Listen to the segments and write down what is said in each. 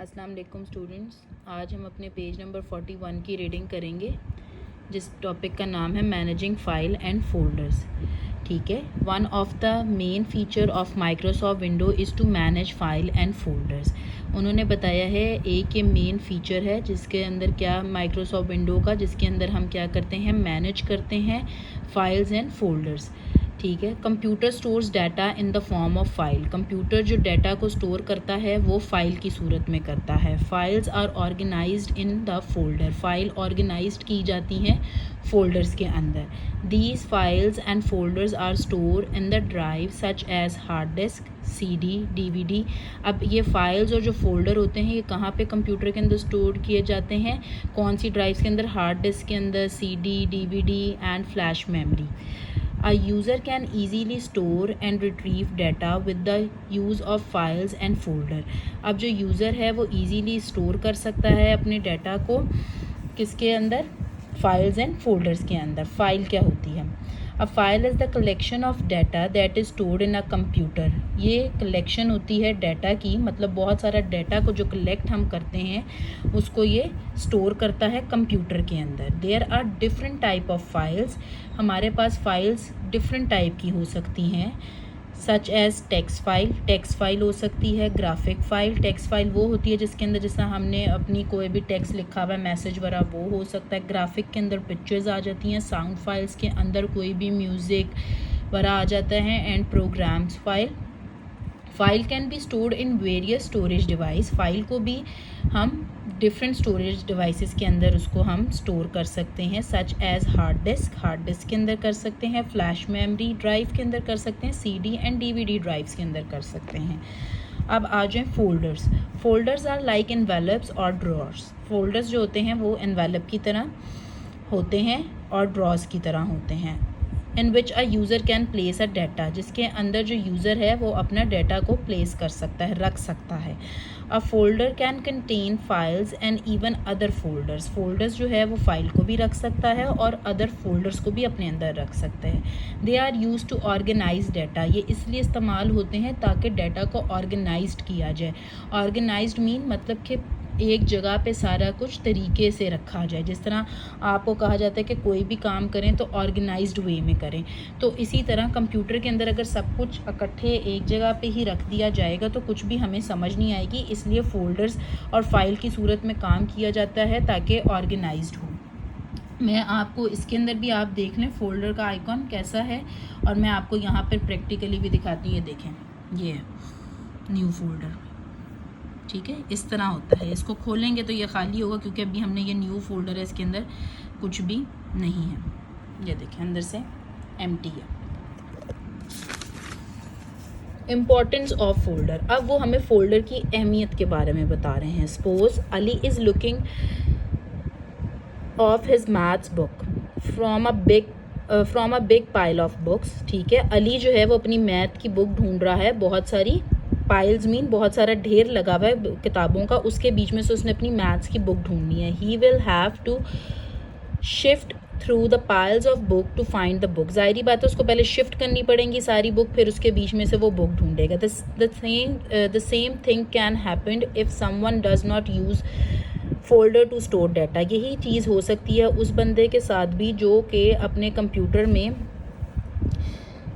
अस्सलाम वालेकुम स्टूडेंट्स, आज हम अपने पेज नंबर 41 की रीडिंग करेंगे जिस टॉपिक का नाम है मैनेजिंग फाइल एंड फोल्डर्स। ठीक है, one of the main feature of Microsoft window is to manage file and folders. उन्होंने बताया है एक ये मेन फीचर है जिसके अंदर क्या माइक्रोसॉफ्ट विंडो का, जिसके अंदर हम क्या करते हैं, मैनेज करते हैं फाइल्स एंड फोल्डर्स। ठीक है, computer stores data in the form of file. Computer जो डाटा को स्टोर करता है वो फाइल की सूरत में करता है। Files are organized in the folder. File organized की जाती हैं फोल्डर्स के अंदर। These files and folders are store in the drive such as hard disk, CD, DVD। अब ये फाइल्स और जो फोल्डर होते हैं ये कहाँ पे कंप्यूटर के अंदर स्टोर किए जाते हैं, कौन सी ड्राइव्स के अंदर, हार्ड डिस्क के अंदर, CD, DVD and flash memory. A user can easily store and retrieve data with the use of files and folder। अब जो यूज़र है वो easily store कर सकता है अपने डाटा को किसके अंदर, फाइल्स एंड फोल्डर्स के अंदर। फाइल क्या होती है? A file is the collection of data that is stored in a computer. ये कलेक्शन होती है डाटा की, मतलब बहुत सारा डाटा को जो कलेक्ट हम करते हैं उसको ये स्टोर करता है कंप्यूटर के अंदर। There are different type of files. हमारे पास फाइल्स डिफरेंट टाइप की हो सकती हैं, such as text file. Text file हो सकती है, ग्राफिक फाइल। टेक्स्ट फाइल वो होती है जिसके अंदर जैसा हमने अपनी कोई भी टेक्स्ट लिखा हुआ है, मैसेज वगैरह, वो हो सकता है। ग्राफिक के अंदर पिक्चर्स आ जाती हैं। साउंड फाइल्स के अंदर कोई भी म्यूज़िक वगैरह आ जाता है। And programs file can be stored in various storage device. File को भी हम डिफरेंट स्टोरेज डिवाइसेस के अंदर उसको हम स्टोर कर सकते हैं, सच एज हार्ड डिस्क के अंदर कर सकते हैं, फ्लैश मेमोरी ड्राइव के अंदर कर सकते हैं, CD एंड DVD ड्राइव्स के अंदर कर सकते हैं। अब आ जाएँ फोल्डर्स आर लाइक एनवेलप्स और ड्रॉर्स। फोल्डर्स जो होते हैं वो एनवेलप की तरह होते हैं और ड्रॉर्स की तरह होते हैं। In which a user can place a data, जिसके अंदर जो यूज़र है वो अपना डाटा को प्लेस कर सकता है, रख सकता है। A folder can contain files and even other folders जो है वो फाइल को भी रख सकता है और अदर फोल्डर्स को भी अपने अंदर रख सकते हैं। They are use to organize data. ये इसलिए इस्तेमाल होते हैं ताकि डाटा को ऑर्गेनाइज्ड किया जाए। ऑर्गेनाइज्ड मीन मतलब कि एक जगह पे सारा कुछ तरीके से रखा जाए। जिस तरह आपको कहा जाता है कि कोई भी काम करें तो ऑर्गेनाइज्ड वे में करें, तो इसी तरह कंप्यूटर के अंदर अगर सब कुछ इकट्ठे एक जगह पे ही रख दिया जाएगा तो कुछ भी हमें समझ नहीं आएगी। इसलिए फ़ोल्डर्स और फाइल की सूरत में काम किया जाता है ताकि ऑर्गेनाइज्ड हो। मैं आपको इसके अंदर भी आप देख लें फ़ोल्डर का आइकॉन कैसा है, और मैं आपको यहाँ पर प्रैक्टिकली भी दिखाती हूँ। ये देखें, ये है न्यू फोल्डर। ठीक है, इस तरह होता है। इसको खोलेंगे तो ये खाली होगा क्योंकि अभी हमने ये न्यू फोल्डर है, इसके अंदर कुछ भी नहीं है। ये देखें अंदर से एम्प्टी है। Importance of folder. अब वो हमें फोल्डर की अहमियत के बारे में बता रहे हैं। Suppose Ali is looking of his maths book from a big pile of books. ठीक है, अली जो है वो अपनी मैथ की बुक ढूंढ रहा है। बहुत सारी पाइल्स मीन बहुत सारा ढेर लगा हुआ है किताबों का, उसके बीच में से उसने अपनी मैथ्स की बुक ढूंढनी है। He will have to shift through the piles of book to find the book. ज़ाहिरी बात है उसको पहले शिफ्ट करनी पड़ेंगी सारी बुक, फिर उसके बीच में से वो बुक ढूंढेगा। The same thing can happen if someone does not use folder to store data. यही चीज़ हो सकती है उस बंदे के साथ भी जो कि अपने कंप्यूटर में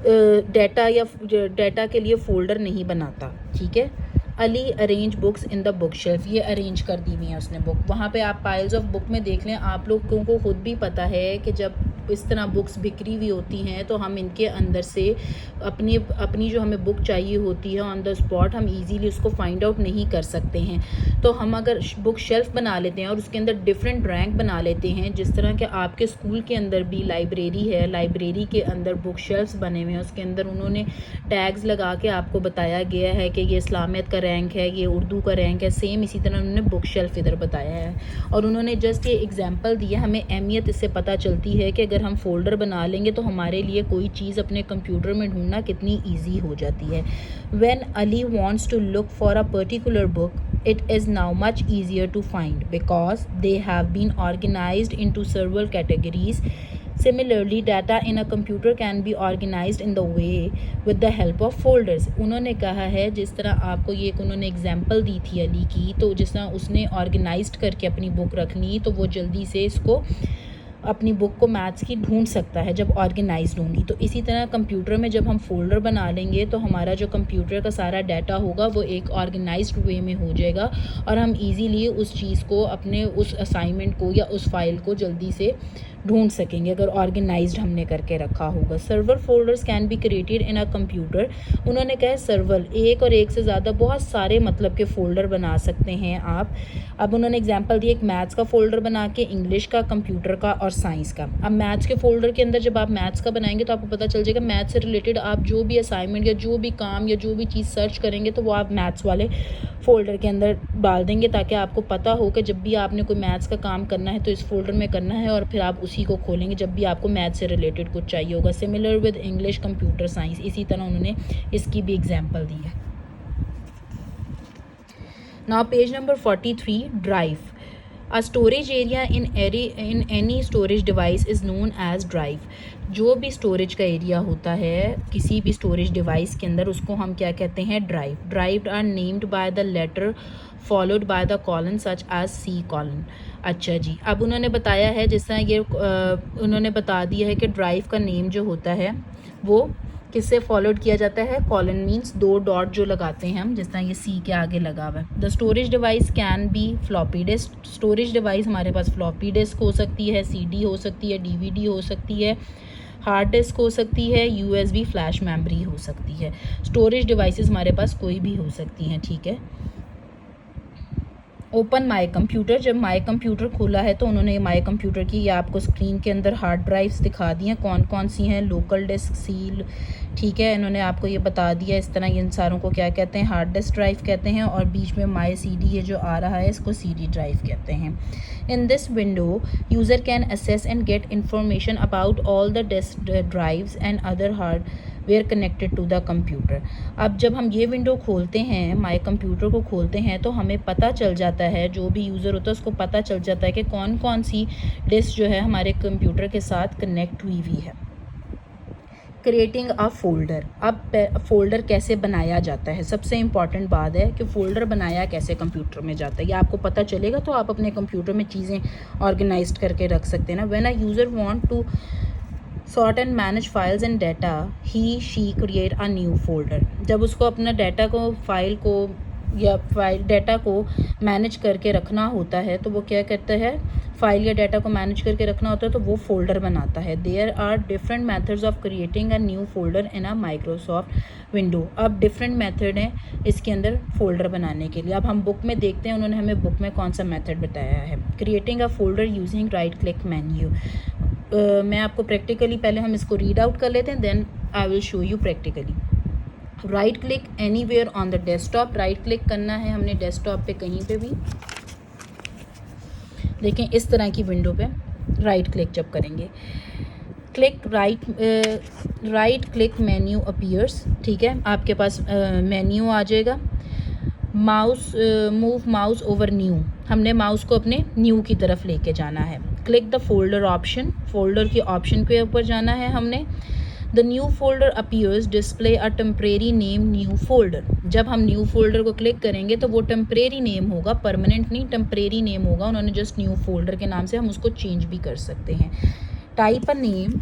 डाटा के लिए फ़ोल्डर नहीं बनाता। ठीक है, Ali arrange books in the book shelf. ये अरेंज कर दी हुई है उसने बुक। वहाँ पे आप पाइल्स ऑफ बुक में देख लें, आप लोगों को खुद भी पता है कि जब इस तरह बुक्स बिखरी हुई होती हैं तो हम इनके अंदर से अपनी जो हमें बुक चाहिए होती है ऑन द स्पॉट हम इजीली उसको फाइंड आउट नहीं कर सकते हैं। तो हम अगर बुक शेल्फ बना लेते हैं और उसके अंदर डिफरेंट रैंक बना लेते हैं, जिस तरह के आपके स्कूल के अंदर भी लाइब्रेरी है, लाइब्रेरी के अंदर बुक शेल्फ्स बने हुए हैं, उसके अंदर उन्होंने टैग्स लगा के आपको बताया गया है कि ये इस्लामियत का रैंक है, ये उर्दू का रैंक है। सेम इसी तरह उन्होंने बुक शेल्फ इधर बताया है और उन्होंने जस्ट ये एग्जांपल दिया। हमें अहमियत इससे पता चलती है कि अगर हम फोल्डर बना लेंगे तो हमारे लिए कोई चीज़ अपने कंप्यूटर में ढूंढना कितनी ईजी हो जाती है। When Ali wants to look for a particular book, it is now much easier to find because they have been organized into several categories Similarly, data in a computer can be organized in the way with the help of folders. उन्होंने कहा है जिस तरह आपको ये एक उन्होंने example दी थी अली की, तो जिस तरह उसने ऑर्गेनाइज्ड करके अपनी बुक रख ली तो वो जल्दी से इसको अपनी बुक को मैथ्स की ढूंढ सकता है जब ऑर्गेनाइज्ड होंगी। तो इसी तरह कंप्यूटर में जब हम फोल्डर बना लेंगे तो हमारा जो कंप्यूटर का सारा डाटा होगा वो एक ऑर्गेनाइज्ड वे में हो जाएगा और हम इजीली उस चीज़ को अपने उस असाइनमेंट को या उस फाइल को जल्दी से ढूंढ सकेंगे अगर ऑर्गेनाइज्ड हमने करके रखा होगा। Server folders can be created in a computer. उन्होंने कहा सर्वर एक और एक से ज़्यादा बहुत सारे मतलब के फ़ोल्डर बना सकते हैं आप। अब उन्होंने एग्जांपल दिए, एक मैथ्स का फ़ोल्डर बना के, इंग्लिश का, कंप्यूटर का और साइंस का। अब मैथ्स के फ़ोल्डर के अंदर जब आप मैथ्स का बनाएंगे तो आपको पता चल जाएगा मैथ्स से रिलेटेड आप जो भी असाइनमेंट या जो भी काम या जो भी चीज़ सर्च करेंगे तो वो आप मैथ्स वाले फ़ोल्डर के अंदर डाल देंगे ताकि आपको पता हो कि जब भी आपने कोई मैथ्स का काम करना है तो इस फोल्डर में करना है और फिर आप उसी को खोलेंगे जब भी आपको मैथ्स से रिलेटेड कुछ चाहिए होगा। Similar with English, computer, science, इसी तरह उन्होंने इसकी भी एग्जांपल दी है। Now page number 43, drive. A storage area in any storage device is known as drive. जो भी स्टोरेज का एरिया होता है किसी भी स्टोरेज डिवाइस के अंदर उसको हम क्या कहते हैं, drive. Drives are named by the letter followed by the colon such as C colon. अच्छा जी, अब उन्होंने बताया है जिस तरह ये उन्होंने बता दिया है कि ड्राइव का नेम जो होता है वो किससे फॉलोड किया जाता है, कॉलन मीन्स दो डॉट जो लगाते हैं हम, जिस तरह ये सी के आगे लगा हुआ है। The storage device can be floppy disk. Storage device हमारे पास फ्लॉपी डिस्क हो सकती है, सीडी हो सकती है, डीवीडी हो सकती है, हार्ड डिस्क हो सकती है, यूएसबी फ्लैश मेमोरी हो सकती है। स्टोरेज डिवाइसेस हमारे पास कोई भी हो सकती हैं, ठीक है। Open my computer. जब माई कंप्यूटर खोला है तो उन्होंने माई कंप्यूटर की या आपको स्क्रीन के अंदर हार्ड ड्राइव्स दिखा दी हैं, कौन कौन सी हैं, लोकल डिस्क, सील, ठीक है। इन्होंने आपको ये बता दिया इस तरह इन सारों को क्या कहते हैं, हार्ड डिस्क ड्राइव कहते हैं और बीच में माई सीडी ये जो आ रहा है इसको सीडी ड्राइव कहते हैं। In this window user can access and get information about all the disk drives and other hardware connected to the computer. अब जब हम ये विंडो खोलते हैं, माई कंप्यूटर को खोलते हैं, तो हमें पता चल जाता है, जो भी यूज़र होता है उसको पता चल जाता है कि कौन कौन सी डिस्क जो है हमारे कंप्यूटर के साथ कनेक्ट हुई है। Creating a folder. अब फोल्डर कैसे बनाया जाता है, सबसे इम्पॉर्टेंट बात है कि फ़ोल्डर बनाया कैसे कंप्यूटर में जाता है, ये आपको पता चलेगा तो आप अपने कंप्यूटर में चीज़ें ऑर्गेनाइज करके रख सकते हैं ना। When a user want to sort and manage files and data he she create a new folder. जब उसको अपना डाटा को, फाइल को या डाटा को मैनेज करके रखना होता है तो वो क्या करता है, फाइल या डाटा को मैनेज करके रखना होता है तो वो फोल्डर बनाता है। There are different methods of creating a new folder in a Microsoft window. अब डिफरेंट मेथड हैं इसके अंदर फोल्डर बनाने के लिए। अब हम बुक में देखते हैं उन्होंने हमें बुक में कौन सा मेथड बताया है। Creating a folder using right click menu. मैं आपको प्रैक्टिकली, पहले हम इसको रीड आउट कर लेते हैं, then I will show you practically. Right click anywhere on the desktop. Right click करना है हमने डेस्कटॉप पे कहीं पे भी। देखें इस तरह की विंडो पे राइट क्लिक जब करेंगे, click right click menu appears, ठीक है, आपके पास मेन्यू आ जाएगा। Mouse move mouse over new, हमने माउस को अपने न्यू की तरफ लेके जाना है। Click the folder option, folder के ऑप्शन के ऊपर जाना है हमने। The new folder appears display a temporary name new folder. जब हम न्यू फोल्डर को क्लिक करेंगे तो वो टेम्परेरी नेम होगा, परमानेंट नहीं, टेम्परेरी नेम होगा। उन्होंने जस्ट न्यू फोल्डर के नाम से, हम उसको चेंज भी कर सकते हैं। Type a name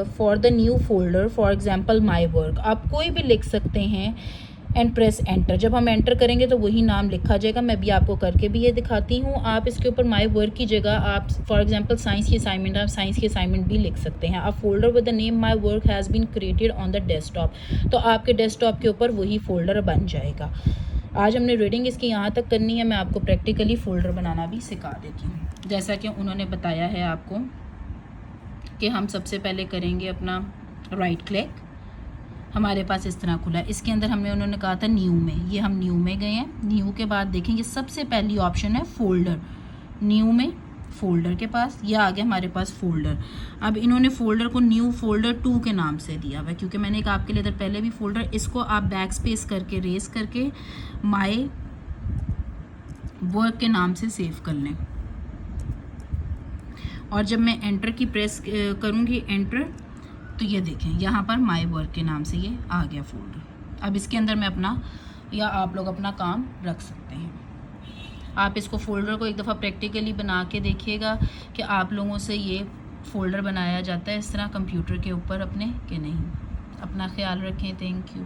for the new folder, for example my work. आप कोई भी लिख सकते हैं एंड प्रेस एंटर। जब हम एंटर करेंगे तो वही नाम लिखा जाएगा। मैं भी आपको करके भी ये दिखाती हूँ। आप इसके ऊपर माई वर्क की जगह आप फॉर एग्जांपल साइंस की असाइनमेंट, आप साइंस की असाइनमेंट भी लिख सकते हैं। आप folder with the name my work has been created on the desktop, तो आपके डेस्कटॉप के ऊपर वही फोल्डर बन जाएगा। आज हमने रीडिंग इसकी यहाँ तक करनी है, मैं आपको प्रैक्टिकली फ़ोल्डर बनाना भी सिखा देती हूँ। जैसा कि उन्होंने बताया है आपको कि हम सबसे पहले करेंगे अपना राइट क्लिक, हमारे पास इस तरह खुला है। इसके अंदर हमने, उन्होंने कहा था न्यू में, ये हम न्यू में गए हैं। न्यू के बाद देखेंगे सबसे पहली ऑप्शन है फोल्डर। न्यू में फोल्डर के पास ये आ गया हमारे पास फोल्डर। अब इन्होंने फोल्डर को न्यू फोल्डर 2 के नाम से दिया हुआ है, क्योंकि मैंने एक आपके लिए इधर पहले भी फोल्डर, इसको आप बैक स्पेस करके रेस करके माई वर्क के नाम से सेव कर लें। और जब मैं एंटर की प्रेस करूँगी, एंटर, तो ये देखें यहाँ पर माई वर्क के नाम से ये आ गया फ़ोल्डर। अब इसके अंदर मैं अपना या आप लोग अपना काम रख सकते हैं। आप इसको फ़ोल्डर को एक दफ़ा प्रैक्टिकली बना के देखिएगा कि आप लोगों से ये फ़ोल्डर बनाया जाता है इस तरह कंप्यूटर के ऊपर अपने कि नहीं। अपना ख्याल रखें। Thank you.